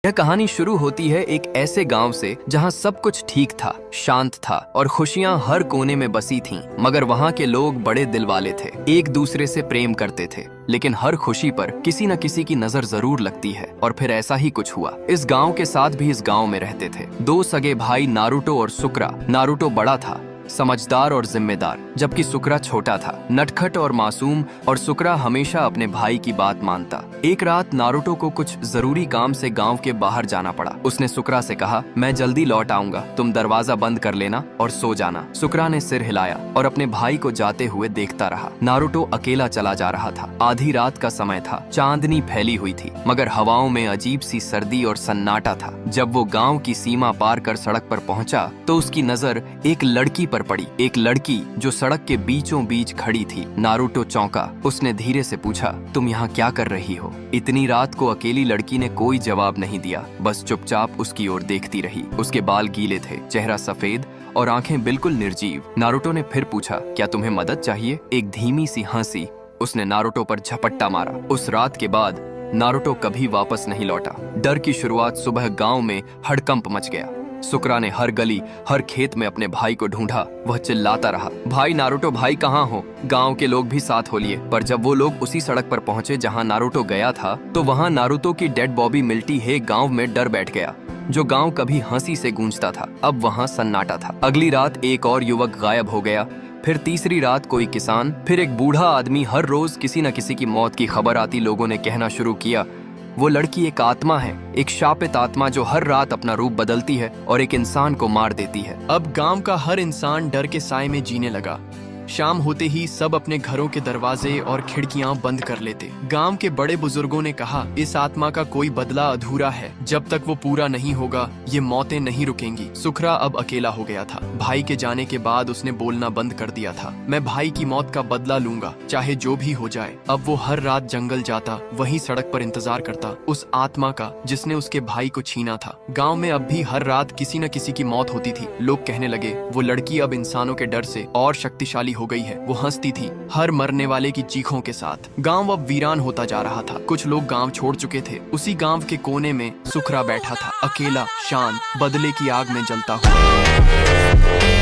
यह कहानी शुरू होती है एक ऐसे गांव से जहां सब कुछ ठीक था, शांत था और खुशियां हर कोने में बसी थीं। मगर वहां के लोग बड़े दिल वाले थे, एक दूसरे से प्रेम करते थे, लेकिन हर खुशी पर किसी न किसी की नजर जरूर लगती है। और फिर ऐसा ही कुछ हुआ। इस गांव के साथ भी इस गांव में रहते थे दो सगे भाई नारुतो और सुकरा। नारुतो बड़ा था, समझदार और जिम्मेदार, जबकि सुकरा छोटा था, नटखट और मासूम, और सुकरा हमेशा अपने भाई की बात मानता। एक रात नारुतो को कुछ जरूरी काम से गांव के बाहर जाना पड़ा। उसने सुकरा से कहा, मैं जल्दी लौट आऊंगा, तुम दरवाजा बंद कर लेना और सो जाना। सुकरा ने सिर हिलाया और अपने भाई को जाते हुए देखता रहा। नारुतो अकेला चला जा रहा था। आधी रात का समय था, चांदनी फैली हुई थी, मगर हवाओं में अजीब सी सर्दी और सन्नाटा था। जब वो गांव की सीमा पार कर सड़क पर पहुंचा तो उसकी नजर एक लड़की पर पड़ी, एक लड़की जो सड़क के बीचों बीच खड़ी थी। नारुतो चौंका। उसने धीरे से पूछा, तुम यहाँ क्या कर रही हो? इतनी रात को अकेली लड़की ने कोई जवाब नहीं दिया, बस चुपचाप उसकी ओर देखती रही। उसके बाल गीले थे, चेहरा सफेद और आंखें बिल्कुल निर्जीव। नारुतो ने फिर पूछा, क्या तुम्हें मदद चाहिए? एक धीमी सी हंसी उसने नारुतो पर झपट्टा मारा। उस रात के बाद नारुतो कभी वापस नहीं लौटा। डर की शुरुआत सुबह गांव में हड़कंप मच गया। सुकरा ने हर गली, हर खेत में अपने भाई को ढूंढा। वह चिल्लाता रहा, भाई नारुतो, भाई कहाँ हो? गांव के लोग भी साथ हो लिए, पर जब वो लोग उसी सड़क पर पहुंचे जहां नारुतो गया था, तो वहां नारुतो की डेड बॉडी मिलती है। गांव में डर बैठ गया। जो गांव कभी हंसी से गूंजता था, अब वहां सन्नाटा था। अगली रात एक और युवक गायब हो गया। फिर तीसरी रात कोई किसान, फिर एक बूढ़ा आदमी। हर रोज किसी न किसी की मौत की खबर आती। लोगों ने कहना शुरू किया, वो लड़की एक आत्मा है, एक शापित आत्मा जो हर रात अपना रूप बदलती है और एक इंसान को मार देती है। अब गांव का हर इंसान डर के साए में जीने लगा। शाम होते ही सब अपने घरों के दरवाजे और खिड़कियां बंद कर लेते। गांव के बड़े बुजुर्गों ने कहा, इस आत्मा का कोई बदला अधूरा है, जब तक वो पूरा नहीं होगा ये मौतें नहीं रुकेंगी। सुखरा अब अकेला हो गया था। भाई के जाने के बाद उसने बोलना बंद कर दिया था। मैं भाई की मौत का बदला लूंगा, चाहे जो भी हो जाए। अब वो हर रात जंगल जाता, वहीं सड़क पर इंतजार करता उस आत्मा का जिसने उसके भाई को छीना था। गाँव में अब भी हर रात किसी न किसी की मौत होती थी। लोग कहने लगे, वो लड़की अब इंसानों के डर से और शक्तिशाली हो गई है। वो हंसती थी हर मरने वाले की चीखों के साथ। गांव अब वीरान होता जा रहा था। कुछ लोग गांव छोड़ चुके थे। उसी गांव के कोने में सुखरा बैठा था, अकेला, शांत, बदले की आग में जलता हुआ।